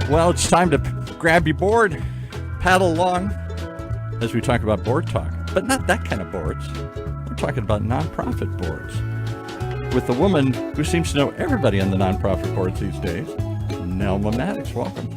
Well, it's time to grab your board, paddle along as we talk about board talk, but not that kind of boards. We're talking about nonprofit boards with a woman who seems to know everybody on the nonprofit boards these days, Nelma Maddox. Welcome.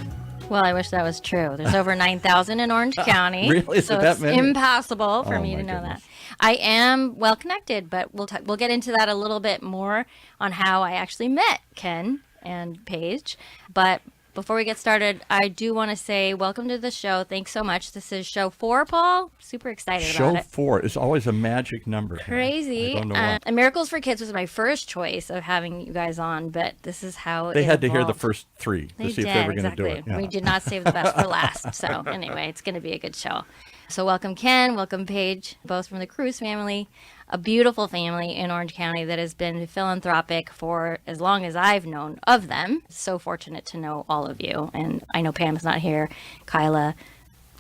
Well, I wish that was true. There's over 9,000 in Orange County. Really? So that it's many? impossible for Oh, me my to know goodness. that. I am well connected, but we'll get into that a little bit more on how I actually met Ken and Paige. But before we get started, I do want to say welcome to the show. Thanks so much. This is show 4, Paul. Super excited about it. Show 4 is always a magic number. Crazy. I don't know why. And Miracles for Kids was my first choice of having you guys on, but this is how They it had to hear the evolved. first 3 to They see did, if they were going to exactly. do it. Yeah. We did not save the best for last. So anyway, it's going to be a good show. So welcome Ken, welcome Paige, both from the Cruse family, a beautiful family in Orange County that has been philanthropic for as long as I've known of them. So fortunate to know all of you. And I know Pam's not here, Kyla,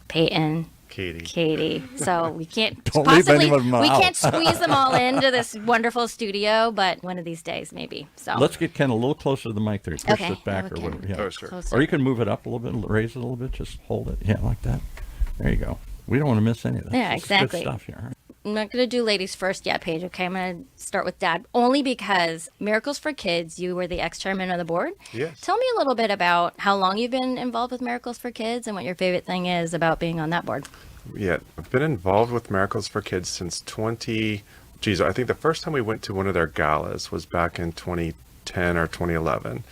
Peyton, Katie. So we can't Don't leave any of them we out. can't squeeze them all into this wonderful studio, but one of these days maybe. So Let's get Ken a little closer to the mic there. Push Okay. it back or Okay. whatever. Yeah. Oh, sure. closer. Or you can move it up a little bit, raise it a little bit, just hold it. Yeah, like that. There you go. We don't want to miss any of that. Yeah, This is exactly. Good stuff here. I'm not going to do ladies first yet, Paige. Okay, I'm going to start with Dad, only because Miracles for Kids, you were the ex-chairman of the board. Yes. Tell me a little bit about how long you've been involved with Miracles for Kids and what your favorite thing is about being on that board. Yeah, I've been involved with Miracles for Kids since I think the first time we went to one of their galas was back in 2010 or 2011.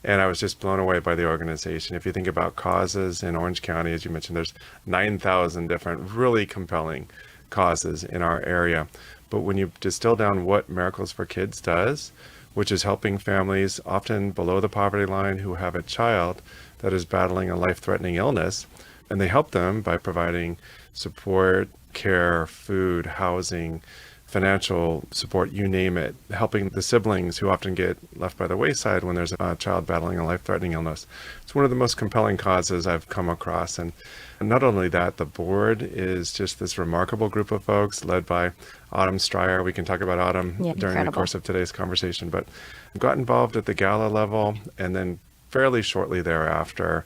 And I was just blown away by the organization. If you think about causes in Orange County, as you mentioned, there's 9,000 different really compelling causes in our area. But when you distill down what Miracles for Kids does, which is helping families often below the poverty line who have a child that is battling a life-threatening illness, and they help them by providing support, care, food, housing, financial support, you name it, helping the siblings who often get left by the wayside when there's a child battling a life-threatening illness. It's one of the most compelling causes I've come across. And not only that, the board is just this remarkable group of folks led by Autumn Stryer. We can talk about Autumn during incredible. the course of today's conversation, but I got involved at the gala level, and then fairly shortly thereafter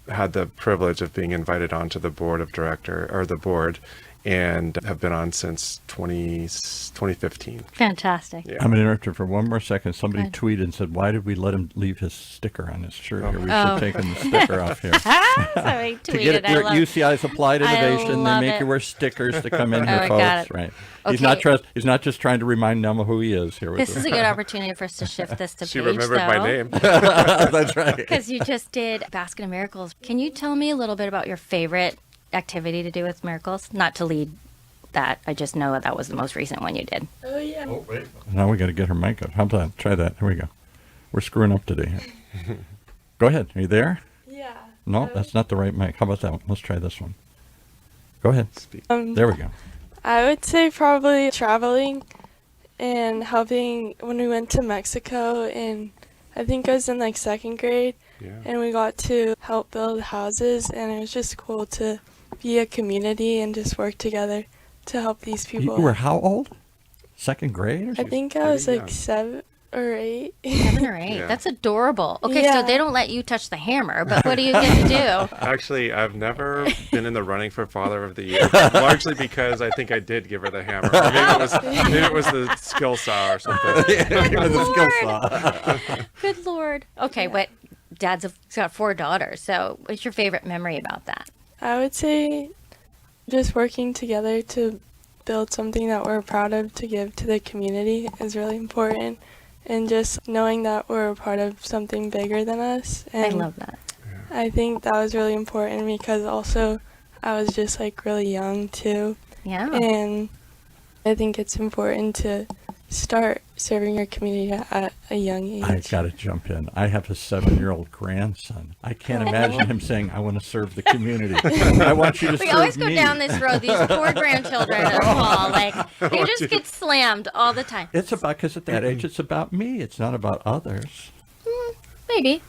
had the privilege of being invited onto the board of director, or the board, and have been on since 2015. Fantastic. Yeah. I'm going to interrupt you for one more second. Somebody Good. tweeted and said, why did we let him leave his sticker on his shirt here? We should Oh. have taken the sticker off here. So I To get tweeted. it, I love UCI's Applied I Innovation. They love make it. you wear stickers to come in Oh, here, I folks. got it. Right. Okay. He's not just trying to remind Nelma who he is here with This us. is a good opportunity for us to shift this to She Paige, remembered though. my name. That's right. Because you just did Basket of Miracles. Can you tell me a little bit about your favorite activity to do with Miracles? Not to lead that. I just know that was the most recent one you did. Oh, yeah. Oh, wait. Now we got to get her mic up. How about that? Try that. Here we go. We're screwing up today. Go ahead. Are you there? Yeah. No, that's not the right mic. How about that one? Let's try this one. Go ahead. Speak. There we go. I would say probably traveling and helping when we went to Mexico, and I think I was in like 2nd grade, Yeah. and we got to help build houses, and it was just cool to be a community and just work together to help these people. You were how old? 2nd grade? Or I something? think I was pretty like young. 7 or 8. 7 or 8. Yeah. That's adorable. Okay, Yeah. so they don't let you touch the hammer, but what do you get to do? Actually, I've never been in the running for Father of the Year, largely because I think I did give her the hammer. Or maybe it was the skill saw or something. The skill Lord. saw. Good Lord. Okay, but Dad's got 4 daughters, so what's your favorite memory about that? I would say just working together to build something that we're proud of to give to the community is really important, and just knowing that we're a part of something bigger than us. And I love that. I think that was really important because also I was just like really young too, Yeah. and I think it's important to start serving your community at a young age. I got to jump in. I have a 7-year-old grandson. I can't imagine him saying, I want to serve the community. I want you to serve We always go me. down this road, these poor grandchildren of Paul, like, they just get slammed all the time. It's about, because at that age, it's about me. It's not about others. Maybe.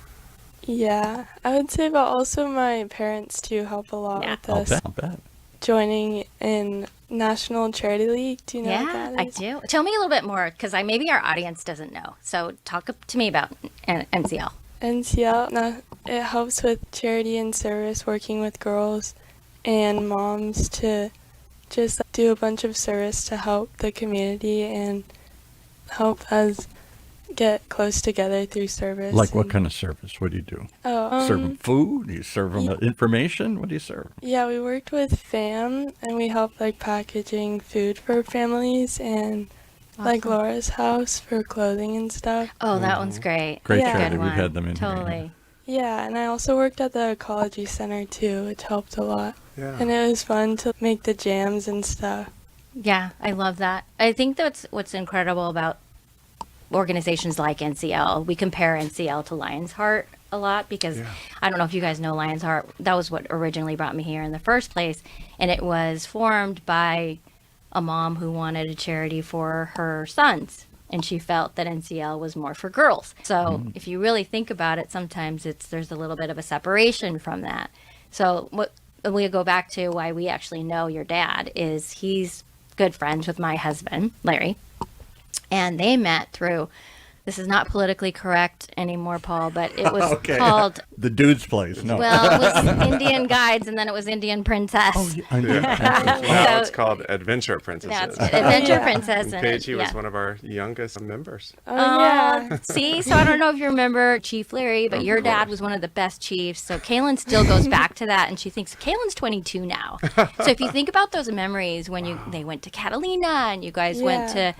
Yeah, I would say, but also my parents too help a lot Yeah. with I'll us. bet. I'll bet. Joining in National Charity League. Do you know what Yeah, that I is? do. Tell me a little bit more, because maybe our audience doesn't know. So talk to me about NCL. NCL, it helps with charity and service, working with girls and moms to just do a bunch of service to help the community and help us get close together through service. Like what kind of service? What do you do? Serve them food? Do you serve them information? What do you serve? Yeah, we worked with FAM, and we helped like packaging food for families, and like Laura's house for clothing and stuff. Oh, that one's great. Great Yeah. charity. Good We've one. had them in Totally. here. Yeah, and I also worked at the ecology center too, which helped a lot. Yeah. And it was fun to make the jams and stuff. Yeah, I love that. I think that's what's incredible about organizations like NCL. We compare NCL to Lion's Heart a lot because I don't know if you guys know Lion's Heart. That was what originally brought me here in the first place. And it was formed by a mom who wanted a charity for her sons. And she felt that NCL was more for girls. So if you really think about it, sometimes there's a little bit of a separation from that. So what we go back to why we actually know your dad is he's good friends with my husband, Larry. And they met through, this is not politically correct anymore, Paul, but it was called, The Dude's Place. No. well, it was Indian Guides, and then it was Indian Princess. Now it's called Adventure Princesses. That's it, Adventure Princess. And Paige was one of our youngest members. Oh, yeah. See, so I don't know if you remember Chief Larry, but your dad was one of the best chiefs. So Kaylin still goes back to that, and she thinks Kaylin's 22 now. So if you think about those memories when they went to Catalina and you guys went to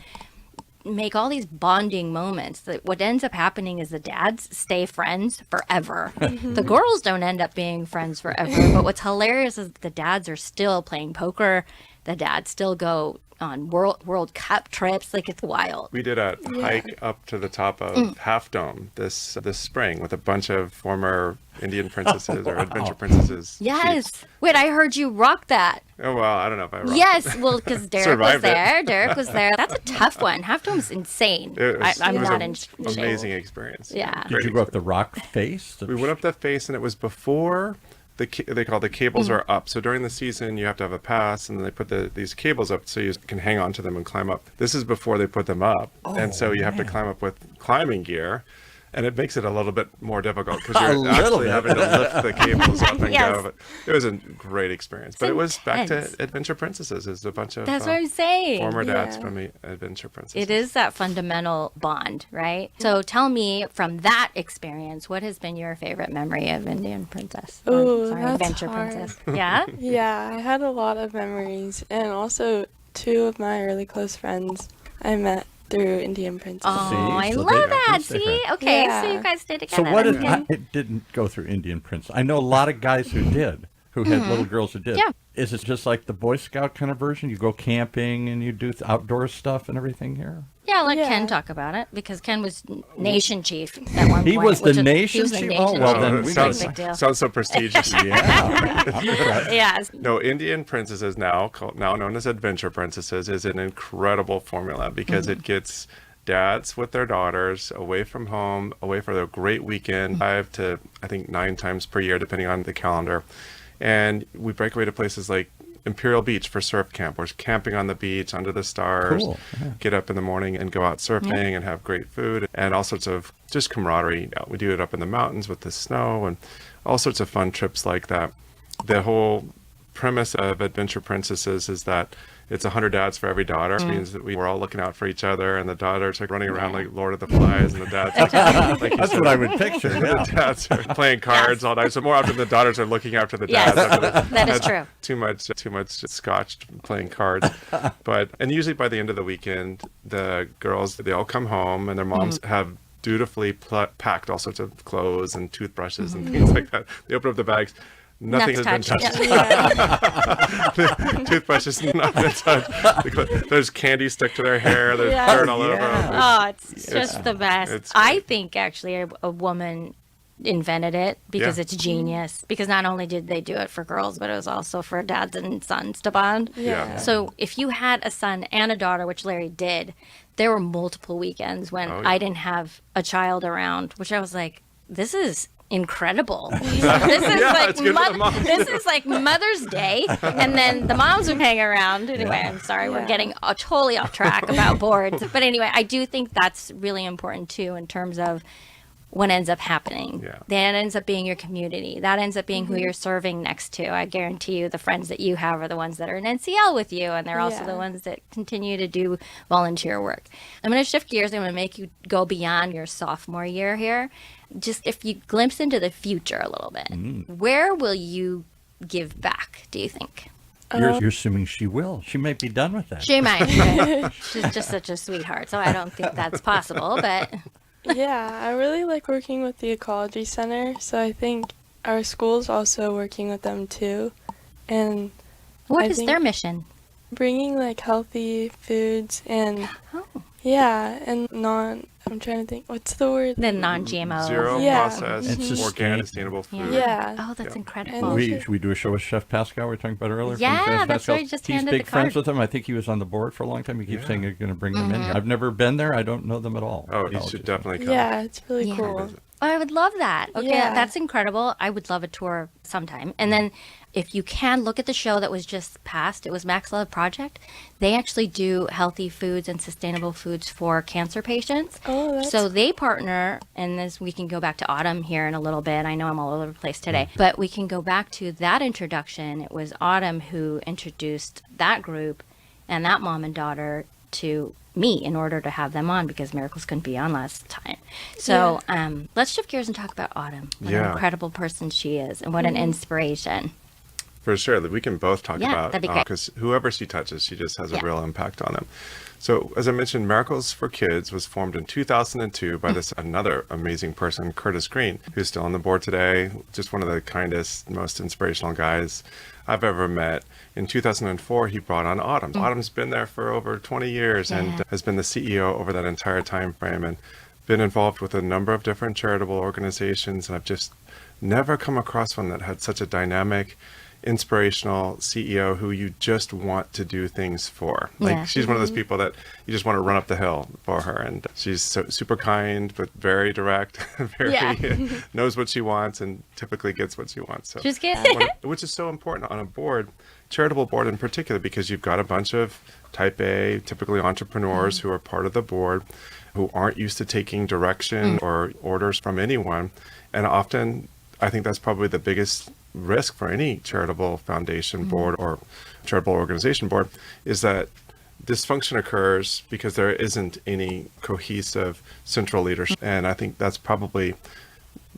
make all these bonding moments, that what ends up happening is the dads stay friends forever. The girls don't end up being friends forever. But what's hilarious is the dads are still playing poker. The dads still go on World Cup trips. Like, it's wild. We did a hike up to the top of Half Dome this spring with a bunch of former Indian princesses or adventure princesses. Yes. chiefs. Wait, I heard you rock that. Oh, well, I don't know if I rocked. Yes, well, because Derek was Survived it. there. Derek was there. That's a tough one. Half Dome's insane. It was, I'm it was not an in amazing experience. Yeah. Did you go up the rock face? We went up the face, and it was before they call the cables are up. So during the season, you have to have a pass, and then they put these cables up so you can hang on to them and climb up. This is before they put them up, and so you have to climb up with climbing gear. And it makes it a little bit more difficult because you're actually having to lift the cables up and go. But it was a great experience. But it was back to Adventure Princesses. It's a bunch of That's what I'm saying. former dads from the Adventure Princesses. It is that fundamental bond, right? So tell me, from that experience, what has been your favorite memory of Indian Princess? Ooh, Sorry, that's Adventure hard. Princess. Yeah? Yeah, I had a lot of memories, and also 2 of my really close friends I met through Indian Princess. Oh, I so love they- that. they See? friends. Okay, Yeah. so you guys did So together. what if Okay. it didn't go through Indian Princess? I know a lot of guys who did, who had little girls who did. Yeah. Is it just like the Boy Scout kind of version? You go camping and you do outdoor stuff and everything here? Yeah, I'll let Yeah. Ken talk about it, because Ken was nation chief at one point. He was the he nation was the chief? nation Oh, well, chief. then it we sounds, Big deal. sounds so prestigious. Yeah. I'm impressed. Yes. No, Indian Princesses, now known as Adventure Princesses, is an incredible formula because it gets dads with their daughters away from home, away for their great weekend, 5 to I think 9 times per year, depending on the calendar. And we break away to places like Imperial Beach for surf camp. We're camping on the beach under the stars, Cool. Yeah. get up in the morning and go out surfing and have great food and all sorts of just camaraderie. We do it up in the mountains with the snow and all sorts of fun trips like that. The whole premise of Adventure Princesses is that it's 100 dads for every daughter, which means that we're all looking out for each other, and the daughters are running around like Lord of the Flies, and the dads are like you That's said, what I would picture. Yeah. the dads are playing cards all night. So more often the daughters are looking after the dads. Yes, after they've that is had true. Too much scotch playing cards. And usually by the end of the weekend, the girls, they all come home, and their moms have dutifully packed all sorts of clothes and toothbrushes and things like that. They open up the bags. Nothing has been touched. Toothbrushes not been touched. There's candy stuck to their hair. There's dirt all over them. Oh, it's just the best. It's I think actually a woman invented it because Yeah. it's genius. Because not only did they do it for girls, but it was also for dads and sons to bond. Yeah. So if you had a son and a daughter, which Larry did, there were multiple weekends when I didn't have a child around, which I was like, this is incredible. This is it's good for the moms. this is like Mother's Day, and then the moms would hang around. Anyway, I'm sorry, we're getting totally off track about boards, but anyway, I do think that's really important too in terms of what ends up happening. Yeah. That ends up being your community. That ends up being who you're serving next to. I guarantee you the friends that you have are the ones that are in NCL with you, and they're also the ones that continue to do volunteer work. I'm going to shift gears. I'm going to make you go beyond your sophomore year here. Just if you glimpse into the future a little bit, where will you give back, do you think? You're assuming she will. She may be done with that. She might. She's just such a sweetheart, so I don't think that's possible, but... Yeah, I really like working with the Ecology Center, so I think our school's also working with them too. And What I is think their mission? bringing like healthy foods and I'm trying to think, what's the word? The non-GMO. Zero Yeah. processed, And organic, sustainable food. Yeah. Oh, that's Yeah. incredible. Should we do a show with Chef Pascal we were talking about earlier? Yeah, From Chef that's Pascal? right, just He's handed big the friends card. with him. I think he was on the board for a long time. He keeps saying you're going to bring them Mm-hmm. in here. I've never been there. I don't know them at all. Oh, you should definitely come. Yeah, it's really Yeah. cool. Oh, I would love that. Okay, Yeah. that's incredible. I would love a tour sometime. And then if you can, look at the show that was just passed. It was Max Love Project. They actually do healthy foods and sustainable foods for cancer patients. Oh, that's So they partner, and this we can go back to Autumn here in a little bit. I know I'm all over the place today, but we can go back to that introduction. It was Autumn who introduced that group and that mom and daughter to me in order to have them on because Miracles couldn't be on last time. So let's shift gears and talk about Autumn. What an incredible person she is and what an inspiration. For sure, that we can both talk Yeah, about, that'd be great. because whoever she touches, she just has a real impact on them. So, as I mentioned, Miracles for Kids was formed in 2002 by this another amazing person, Curtis Green, who's still on the board today. Just one of the kindest, most inspirational guys I've ever met. In 2004, he brought on Autumn. Autumn's been there for over 20 years and has been the CEO over that entire time frame and been involved with a number of different charitable organizations. And I've just never come across one that had such a dynamic, inspirational CEO who you just want to do things for. Like she's one of those people that you just want to run up the hill for her, and she's super kind but very direct, knows what she wants and typically gets what she wants. So Just get which is so important on a board, charitable board in particular, because you've got a bunch of type A, typically entrepreneurs who are part of the board, who aren't used to taking direction or orders from anyone, and often I think that's probably the biggest risk for any charitable foundation board or charitable organization board, is that dysfunction occurs because there isn't any cohesive central leadership. And I think that's probably,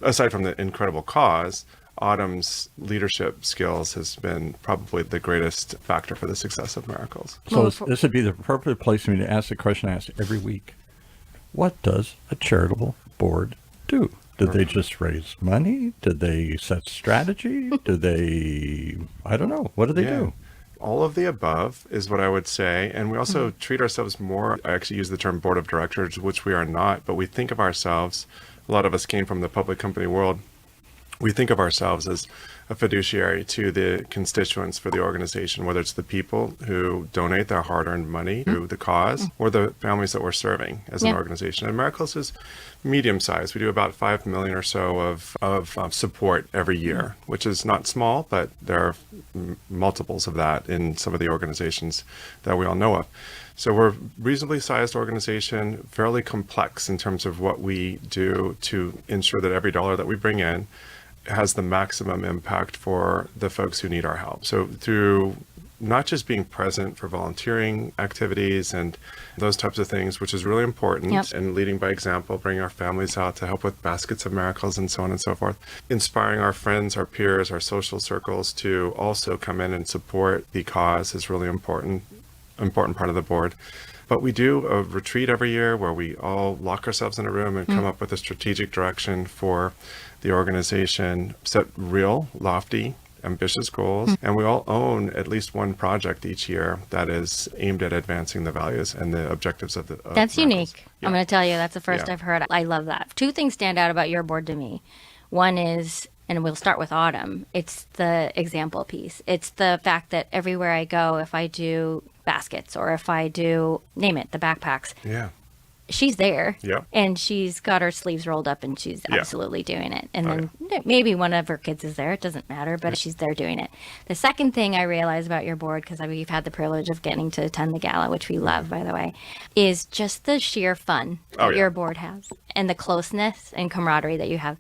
aside from the incredible cause, Autumn's leadership skills has been probably the greatest factor for the success of Miracles. So this would be the appropriate place for me to ask the question I ask every week. What does a charitable board do? Did they just raise money? Did they set strategy? Do they, I don't know. What do they do? All of the above is what I would say. And we also treat ourselves more, I actually use the term board of directors, which we are not, but we think of ourselves, a lot of us came from the public company world, we think of ourselves as a fiduciary to the constituents for the organization, whether it's the people who donate their hard-earned money to the cause or the families that we're serving as an organization. And Miracles is medium-sized. We do about 5 million or so of support every year, which is not small, but there are multiples of that in some of the organizations that we all know of. So we're a reasonably sized organization, fairly complex in terms of what we do to ensure that every dollar that we bring in has the maximum impact for the folks who need our help. So through not just being present for volunteering activities and those types of things, which is really important, and leading by example, bringing our families out to help with baskets of miracles and so on and so forth, inspiring our friends, our peers, our social circles to also come in and support the cause is really important part of the board. But we do a retreat every year where we all lock ourselves in a room and come up with a strategic direction for the organization, set real, lofty, ambitious goals, and we all own at least one project each year that is aimed at advancing the values and the objectives of the That's Miracles. unique. I'm going to tell you, that's the first I've heard. I love that. Two things stand out about your board to me. One is, and we'll start with Autumn, it's the example piece. It's the fact that everywhere I go, if I do baskets or if I do, name it, the backpacks, she's there. Yeah. And she's got her sleeves rolled up and she's Yeah. absolutely doing it. And then maybe one of her kids is there. It doesn't matter, but she's there doing it. The second thing I realize about your board, because we've had the privilege of getting to attend the gala, which we love, by the way, is just the sheer fun that your board has and the closeness and camaraderie that you have.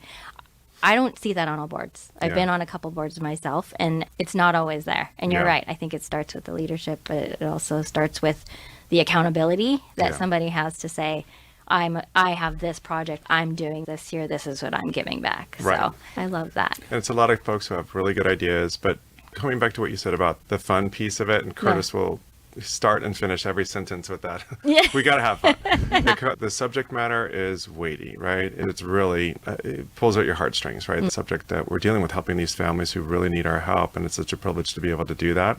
I don't see that on all boards. I've been on a couple boards myself, and it's not always there. And you're right. I think it starts with the leadership, but it also starts with the accountability that somebody has to say, I have this project, I'm doing this here, this is what I'm giving back. Right. So I love that. And it's a lot of folks who have really good ideas, but coming back to what you said about the fun piece of it, and Curtis will start and finish every sentence with that. Yeah. We got to have fun. The subject matter is weighty, right? It's really, it pulls out your heartstrings, right? The subject that we're dealing with, helping these families who really need our help. And it's such a privilege to be able to do that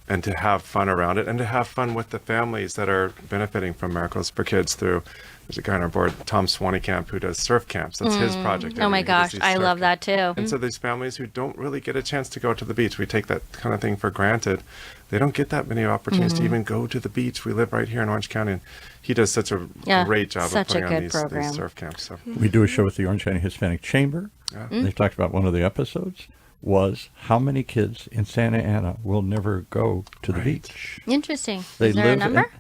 and to have fun around it and to have fun with the families that are benefiting from Miracles for Kids through, there's a guy on our board, Tom Swaneykamp, who does surf camps. That's his project. Oh my gosh, I love that too. And so these families who don't really get a chance to go to the beach, we take that kind of thing for granted. They don't get that many opportunities to even go to the beach. We live right here in Orange County, and he does such a great job of putting on these surf camps. So. We do a show with the Orange County Hispanic Chamber. They talked about one of the episodes was how many kids in Santa Ana will never go to the beach. Interesting. They Is there a number?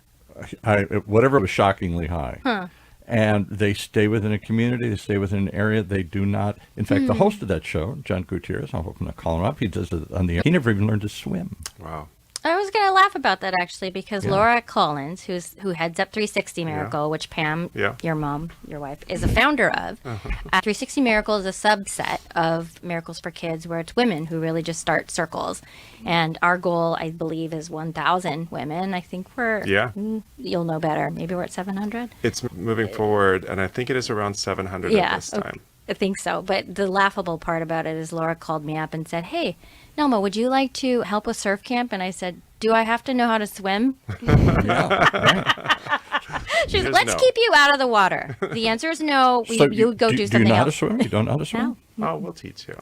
Whatever was shockingly high. And they stay within a community. They stay within an area. They do not. In fact, the host of that show, John Gutierrez, I'm hoping to call him up. He does it on the air. He never even learned to swim. Wow. I was going to laugh about that actually because Laura Collins, who heads up 360 Miracle, which Pam, your mom, your wife, is a founder of. 360 Miracle is a subset of Miracles for Kids where it's women who really just start circles. And our goal, I believe, is 1,000 women. I think we're, you'll know better. Maybe we're at 700? It's moving forward, and I think it is around 700 at this time. I think so. But the laughable part about it is Laura called me up and said, hey, Nelma, would you like to help with surf camp? And I said, do I have to know how to swim? She's like, let's keep you out of the water. The answer is no. So you go do something else. Do you know how to swim? You don't know how to swim? No. Oh, we'll teach you.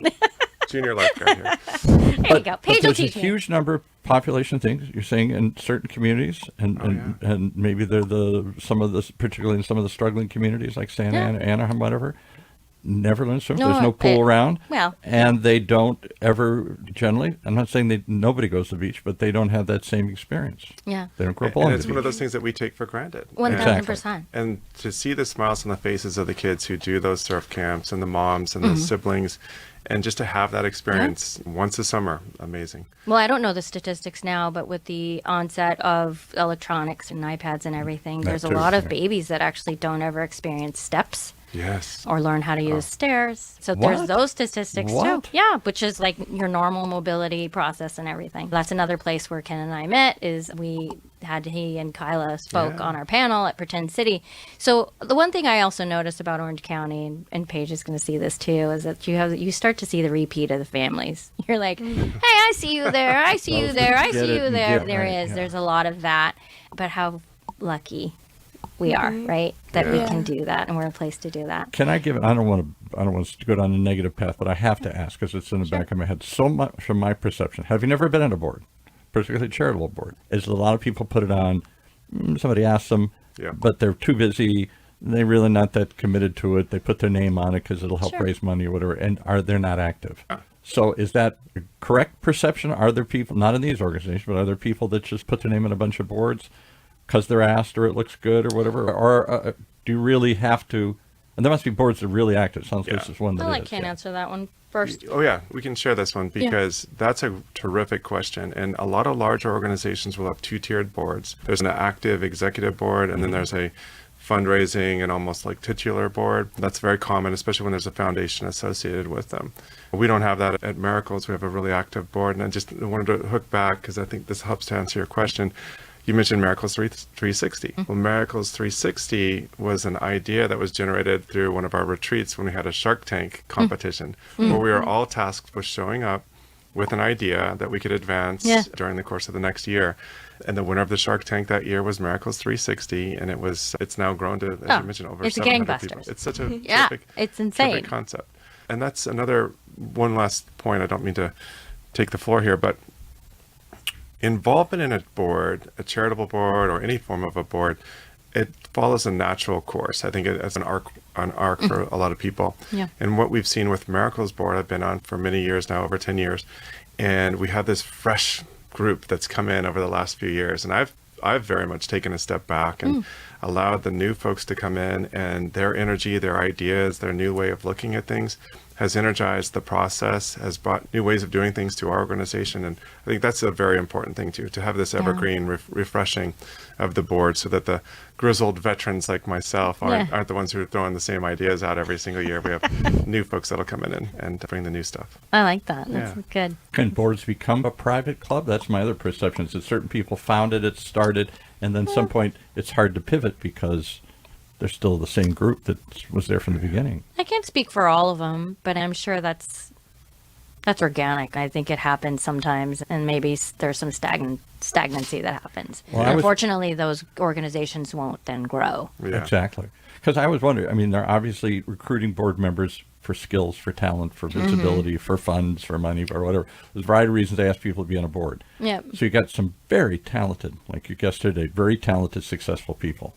Junior lifeguard here. There you go. Paige will teach There's a huge number of population things you're saying in certain communities, and maybe they're particularly in some of the struggling communities like Santa Ana, Anaheim, whatever. Never learn to swim. There's no pool around. Well, and they don't ever generally. I'm not saying nobody goes to the beach, but they don't have that same experience. Yeah, they don't grow up along And it's the one of beach. those things that we take for granted. 1,000%. And to see the smiles on the faces of the kids who do those surf camps and the moms and the siblings, and just to have that experience once a summer, amazing. Well, I don't know the statistics now, but with the onset of electronics and iPads and everything, there's a lot of babies that actually don't ever experience steps. Yes. Or learn how to use stairs. So there's those statistics too. Yeah, which is like your normal mobility process and everything. That's another place where Ken and I met is he and Kyla spoke on our panel at Pretend City. So the one thing I also noticed about Orange County, and Paige is going to see this too, is that you start to see the repeat of the families. You're like, hey, I see you there. I see you there. I see you there. There's a lot of that. But how lucky we are, right? That we can do that, and we're a place to do that. Can I give it? I don't want to go down a negative path, but I have to ask because it's in the back of my head. So much from my perception. Have you never been on a board, particularly a charitable board? Is a lot of people put it on. Somebody asks them, but they're too busy. They're really not that committed to it. They put their name on it because it'll help raise money or whatever, and they're not active. So is that a correct perception? Are there people, not in these organizations, but are there people that just put their name on a bunch of boards because they're asked or it looks good or whatever? Or do you really have to? And there must be boards that are really active. It sounds like this is one that I'll let Ken answer that one first. Oh, yeah. We can share this one because that's a terrific question. And a lot of larger organizations will have two-tiered boards. There's an active executive board, and then there's a fundraising and almost like titular board. That's very common, especially when there's a foundation associated with them. We don't have that at Miracles. We have a really active board. And I just wanted to hook back because I think this helps to answer your question. You mentioned Miracles 360. Well, Miracles 360 was an idea that was generated through one of our retreats when we had a Shark Tank competition where we were all tasked with showing up with an idea that we could advance during the course of the next year. And the winner of the Shark Tank that year was Miracles 360, and it's now grown to, as you mentioned, over 700 people. It's such a it's insane. terrific concept. And that's one last point. I don't mean to take the floor here, but involvement in a board, a charitable board or any form of a board, it follows a natural course. I think it's an arc for a lot of people. Yeah. And what we've seen with Miracles Board, I've been on for many years now, over 10 years, and we have this fresh group that's come in over the last few years. And I've very much taken a step back and allowed the new folks to come in, and their energy, their ideas, their new way of looking at things has energized the process, has brought new ways of doing things to our organization. And I think that's a very important thing too, to have this evergreen refreshing of the board, so that the grizzled veterans like myself aren't the ones who are throwing the same ideas out every single year. We have new folks that'll come in and bring the new stuff. I like that. That's good. Can boards become a private club? That's my other perception, is that certain people founded it, started, and then some point it's hard to pivot because they're still the same group that was there from the beginning. I can't speak for all of them, but I'm sure that's organic. I think it happens sometimes, and maybe there's some stagnancy that happens. Well, unfortunately, those organizations won't then grow. Yeah. Exactly. Because I was wondering, I mean, they're obviously recruiting board members for skills, for talent, for visibility, for funds, for money, for whatever. There's a variety of reasons they ask people to be on a board. Yep. So you got some very talented, like your guest today, very talented, successful people.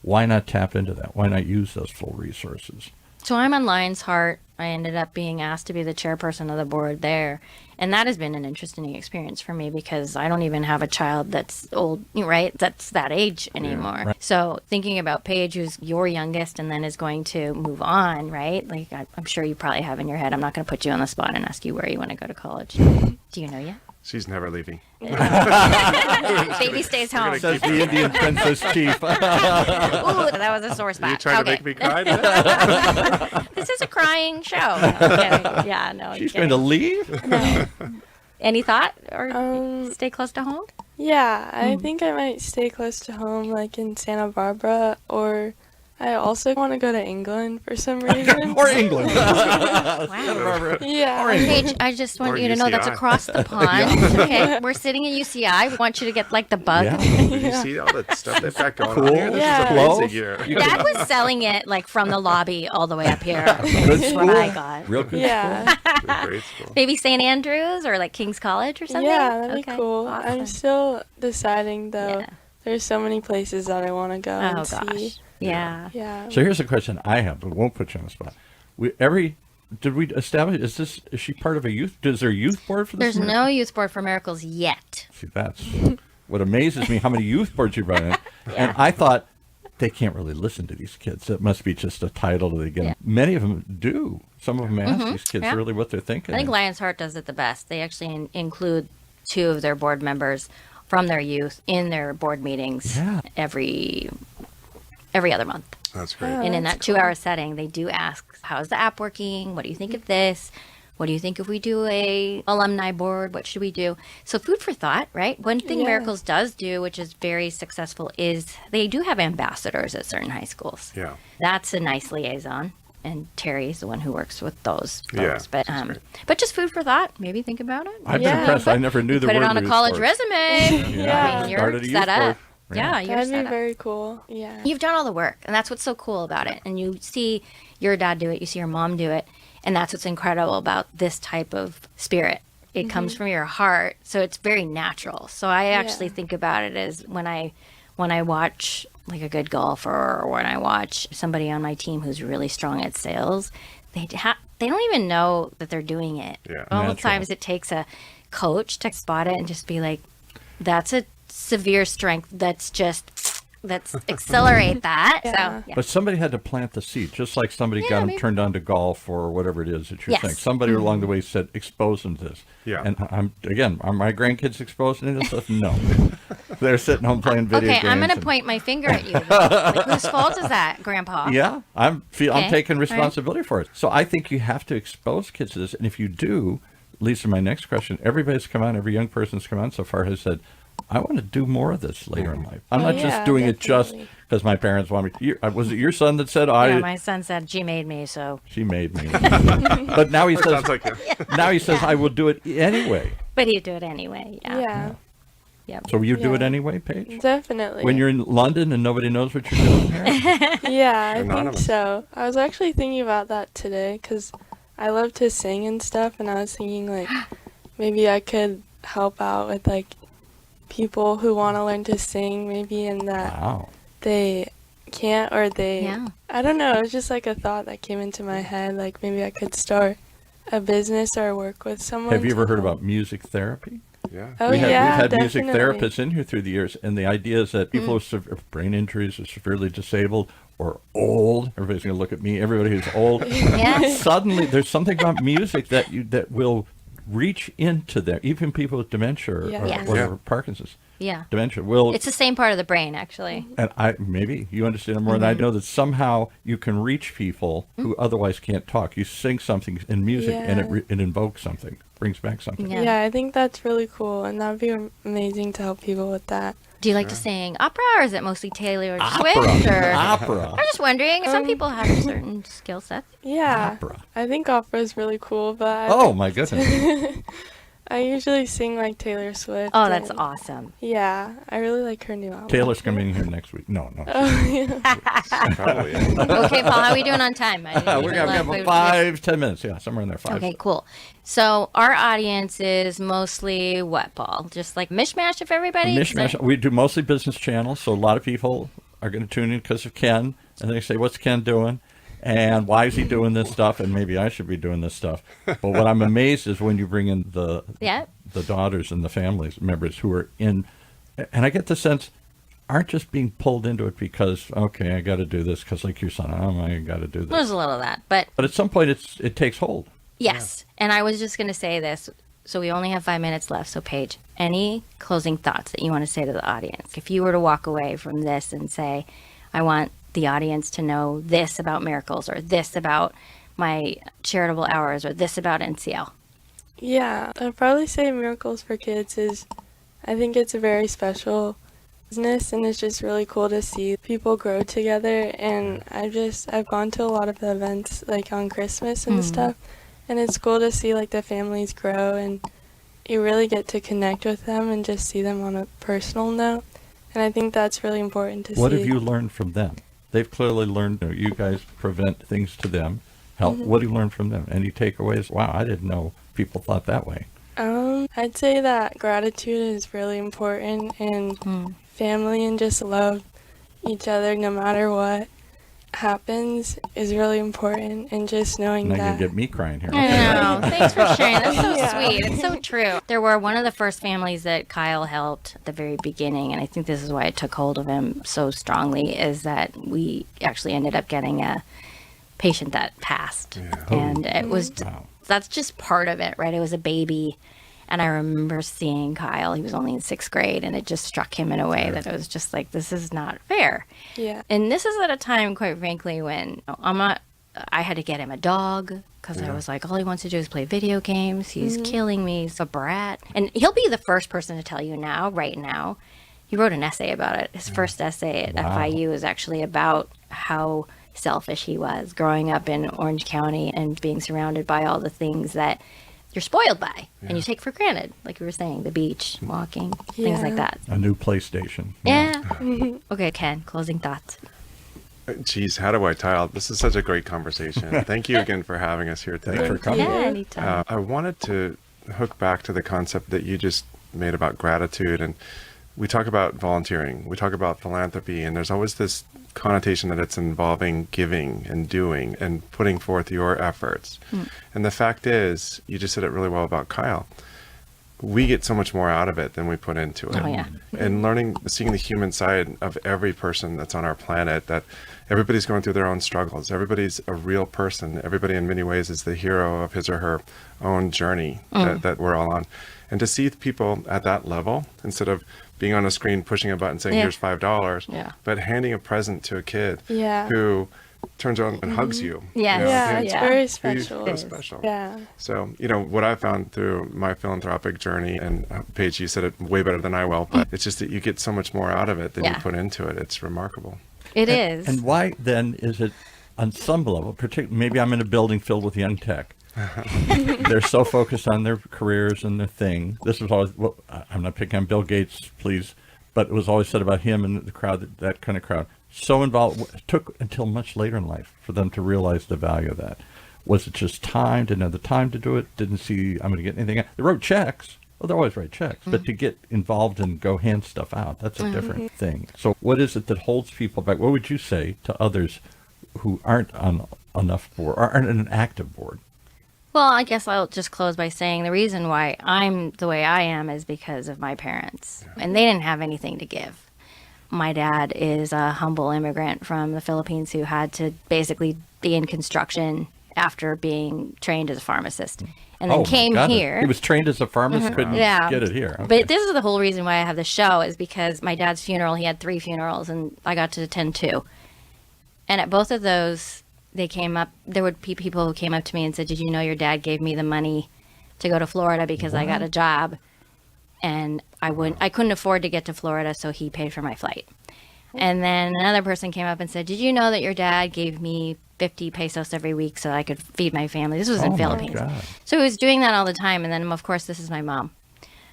Why not tap into that? Why not use those full resources? So I'm on Lion's Heart. I ended up being asked to be the chairperson of the board there. And that has been an interesting experience for me, because I don't even have a child that's old, right? That's that age anymore. Yeah, right. So thinking about Paige, who's your youngest and then is going to move on, right? Like I'm sure you probably have in your head, I'm not going to put you on the spot and ask you where you want to go to college. Do you know yet? She's never leaving. Baby stays home. Says the Indian Princess Chief. Ooh, that was a sore spot. You trying to make me cry? This is a crying show. Okay. Yeah, no. She's going to leave? No. Any thought or stay close to home? Yeah, I think I might stay close to home, like in Santa Barbara, or I also want to go to England for some reason. Or England. Wow. Yeah. Paige, I just want Or you to know that's UCI. across the pond. Okay, we're sitting at UCI. I want you to get like the bug. Yeah. Did you see all the stuff they've got going on here? This Yeah. is Close. amazing year. Dad was selling it like from the lobby all the way up here. Good That's what school. I got. Real good Yeah. Great school. Maybe St. Andrews or like King's College or something? Yeah, that'd Okay, be cool. awesome. I'm still deciding, though. Yeah. There's so many places that I want to go Oh and see. gosh. Yeah. Yeah. So here's a question I have, but won't put you on the spot. Did we establish, is she part of a youth, is there a youth board for this? There's no youth board for Miracles yet. See, that's what amazes me, how many youth boards you brought in. And I thought, they can't really listen to these kids. It must be just a title that they get. Yeah. Many of them do. Some of them ask these kids Yeah. really what they're thinking. I think Lion's Heart does it the best. They actually include 2 of their board members from their youth in their board meetings Yeah. every other month. That's great. Oh, And in that that's cool. 2-hour setting, they do ask, how's the app working? What do you think of this? What do you think if we do a alumni board? What should we do? So food for thought, right? One thing Yeah. Miracles does do, which is very successful, is they do have ambassadors at certain high schools. Yeah. That's a nice liaison. And Terry's the one who works with those folks. Yeah, But she's great. but just food for thought. Maybe think about it. I've been Yeah. impressed. I never knew the Put word it on a youth college board. resume. Yeah. I mean, you're Started a youth set up. board. Yeah, you're That'd set be up. very cool. Yeah. You've done all the work, and that's what's so cool about it. And you see your dad do it, you see your mom do it, and that's what's incredible about this type of spirit. It comes from your heart, so it's very natural. So I actually think about it as when I watch like a good golfer, or when I watch somebody on my team who's really strong at sales, they don't even know that they're doing it. Yeah. All the Natural. times it takes a coach to spot it and just be like, that's a severe strength. Let's accelerate that. Yeah. So, yeah. But somebody had to plant the seed, just like somebody got them maybe. turned on to golf or whatever it is that you're Yes. saying. Somebody along the way said, expose them to this. Yeah. And are my grandkids exposed to this stuff? No. They're sitting home playing video Okay, games. I'm going to and- point my finger at you. Like, whose fault is that, Grandpa? Yeah, I'm Okay. taking All right. responsibility for it. So I think you have to expose kids to this. And if you do, leads to my next question. Everybody's come on, every young person's come on so far has said, I want to do more of this later in life. I'm not just yeah, doing it just definitely. because my parents want me to. Was it your son that said, Yeah, my son said, she made me, so. she made me? But now he says, Sounds like him. I will do it anyway. But he'd do it anyway. Yeah. Yeah. Yep. So you do it Yeah. anyway, Paige? Definitely. When you're in London and nobody knows what you're doing here? Yeah, I think Anonymous. so. I was actually thinking about that today because I love to sing and stuff, and I was thinking like maybe I could help out with like people who want to learn to sing, maybe in that Wow. they can't, or they, Yeah. I don't know, it was just like a thought that came into my head, like maybe I could start a business or work with someone. Have you to ever heard help. about music therapy? Yeah. Oh, We've yeah, had music definitely. therapists in here through the years, and the idea is that people with brain injuries or severely disabled or old, everybody's going to look at me, everybody who's old, Yes. suddenly there's something about music that will reach into them, even people with dementia or, Yeah. Yes. or Yeah. Parkinson's. Yeah. Dementia will, It's the same part of the brain, actually. and maybe you understand it more than I know, that somehow you can reach people who otherwise can't talk. You sing something in music, and Yeah. it invokes something, brings back something. Yeah. Yeah, I think that's really cool, and that would be amazing to help people with that. Do you like to sing opera, or is it mostly Taylor Swift? Opera. Or Opera. I'm just wondering. Some people have certain skill sets. Yeah, Opera. I think opera is really cool, but Oh my goodness. I usually sing like Taylor Swift. Oh, that's and- awesome. Yeah, I really like her new album. Taylor's coming in here next week. No. Oh, yeah. Probably. Yeah. Okay, Paul, how are we doing on time? We're going to have 5-10 minutes. Yeah, somewhere in there. 5. Okay, cool. So our audience is mostly what, Paul? Just like mishmash of everybody? Mishmash. We do mostly business channels, so a lot of people are going to tune in because of Ken, and they say, what's Ken doing? And why is he doing this stuff? And maybe I should be doing this stuff. But what I'm amazed is when you bring in the daughters and the families members who are in, and I get the sense, aren't just being pulled into it because, okay, I got to do this because like your son, I got to do There's this. a little of that, but But at some point, it takes hold. yes. And I was just going to say this. So we only have 5 minutes left. So Paige, any closing thoughts that you want to say to the audience? If you were to walk away from this and say, I want the audience to know this about miracles, or this about my charitable hours, or this about NCL. Yeah, I'd probably say Miracles for Kids is, I think it's a very special business, and it's just really cool to see people grow together. And I've gone to a lot of the events like on Christmas and stuff, and it's cool to see like the families grow, and you really get to connect with them and just see them on a personal note. And I think that's really important to see. What have you learned from them? They've clearly learned, you guys prevent things to them, help. What do you learn from them? Any takeaways? Wow, I didn't know people thought that way. I'd say that gratitude is really important, and family and just love each other no matter what happens is really important, and just knowing Now that. you get me crying here. I know. Thanks for sharing. That's so Yeah. sweet. It's so true. There were one of the first families that Kyle helped at the very beginning, and I think this is why it took hold of him so strongly, is that we actually ended up getting a patient that passed. And it was, Wow. that's just part of it, right? It was a baby. And I remember seeing Kyle, he was only in 6th grade, and it just struck him in a way that it was just like, this is not fair. Yeah. And this is at a time, quite frankly, when I had to get him a dog because I was like, all he wants to do is play video games. He's killing me. He's a brat. And he'll be the first person to tell you now, right now. He wrote an essay about it. His first essay at Wow. FIU is actually about how selfish he was growing up in Orange County and being surrounded by all the things that you're spoiled by and you take for granted. Like we were saying, the beach, walking, things like Yeah. that. A new PlayStation. Yeah. Okay, Ken, closing thoughts. Geez, how do I tile? This is such a great conversation. Thank you again for having us here today. Thanks for coming. Yeah, anytime. I wanted to hook back to the concept that you just made about gratitude. And we talk about volunteering, we talk about philanthropy, and there's always this connotation that it's involving giving and doing and putting forth your efforts. And the fact is, you just said it really well about Kyle. We get so much more out of it than we put into it. Oh, yeah. And seeing the human side of every person that's on our planet, that everybody's going through their own struggles. Everybody's a real person. Everybody in many ways is the hero of his or her own journey that we're all on. And to see people at that level, instead of being on a screen, pushing a button saying, Yeah. here's $5, Yeah. but handing a present to a kid Yeah. who turns around and hugs you. Yes. You know, Yeah, and it's Yeah. very who you special. feel special. Yeah. So, what I found through my philanthropic journey, and Paige, you said it way better than I will, but it's just that you get so much more out of it than Yeah. you put into it. It's remarkable. It is. And why then is it, on some level, maybe I'm in a building filled with young tech. They're so focused on their careers and their thing. This was always, well, I'm not picking on Bill Gates, please, but it was always said about him and the crowd, that kind of crowd. So involved, it took until much later in life for them to realize the value of that. Was it just time? Didn't have the time to do it? Didn't see I'm going to get anything. They wrote checks. Well, they always write checks, but to get involved and go hand stuff out, that's a different thing. So what is it that holds people back? What would you say to others who aren't on enough board, or aren't in an active board? Well, I guess I'll just close by saying the reason why I'm the way I am is because of my parents. And they didn't have anything to give. My dad is a humble immigrant from the Philippines who had to basically be in construction after being trained as a pharmacist. And then came here. He was trained as a pharmacist, couldn't get it here. Okay. But this is the whole reason why I have the show, is because my dad's funeral, he had 3 funerals, and I got to attend 2. And at both of those, they came up, there would be people who came up to me and said, did you know your dad gave me the money to go to Florida because I got a job, and I couldn't afford to get to Florida, so he paid for my flight. And then another person came up and said, did you know that your dad gave me 50 pesos every week so I could feed my family? This was in Philippines. God. So he was doing that all the time. And then, of course, this is my mom.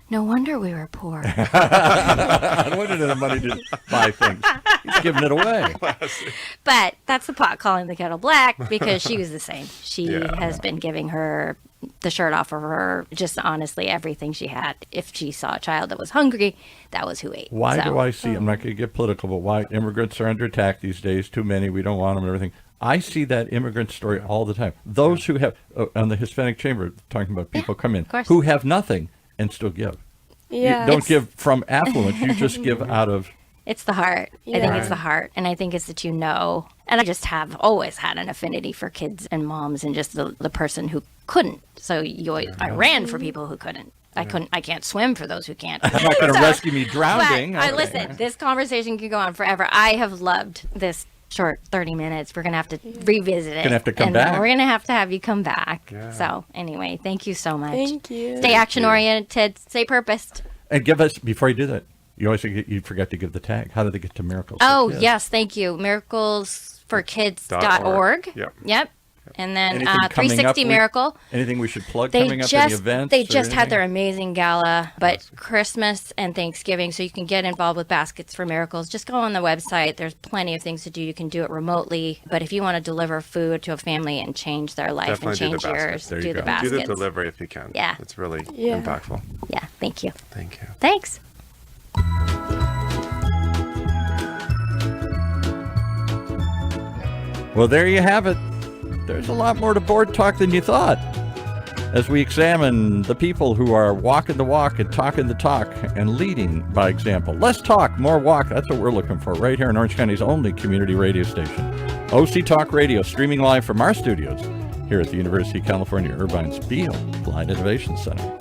No wonder we were poor. I wanted the money to buy things. He's giving it away. But that's the pot calling the kettle black, because she was the same. She has been giving her the shirt off of her, just honestly everything she had. If she saw a child that was hungry, that was who ate. Why do I see, I'm not going to get political, but why immigrants are under attack these days, too many, we don't want them and everything. I see that immigrant story all the time. Those who have, on the Hispanic Chamber, talking about people come in, who have nothing and still give. Yeah. You don't give from affluence, you just give out of... It's the heart. Yeah. I think it's the heart. And I think it's that, and I just have always had an affinity for kids and moms, and just the person who couldn't. So I ran for people who couldn't. I can't swim for those who can't. I'm not going to rescue me drowning. But listen, this conversation can go on forever. I have loved this short 30 minutes. We're going to have to revisit it. Going to have to come back. We're going to have you come back. Yeah. So anyway, thank you so much. Thank you. Stay action-oriented. Stay purposed. And give us, before you do that, you always you forgot to give the tag. How did they get to Miracles for Oh, Kids? yes, thank you. miraclesforkids.org. Yep. And then Anything coming 360 up Miracle. Anything we should plug coming up? Any events? They or just had anything? their amazing gala, but Christmas and Thanksgiving, so you can get involved with Baskets for Miracles. Just go on the website. There's plenty of things to do. You can do it remotely, but if you want to deliver food to a family and change their life Definitely and do the change baskets. yours, There you do the go. baskets. Do the delivery if you can. Yeah. It's really Yeah. impactful. Yeah, thank you. Thank you. Thanks. Well, there you have it. There's a lot more to board talk than you thought, as we examine the people who are walking the walk and talking the talk and leading by example. Less talk, more walk. That's what we're looking for right here in Orange County's only community radio station. OC Talk Radio, streaming live from our studios here at the University of California Irvine's Beale Applied Innovation Center.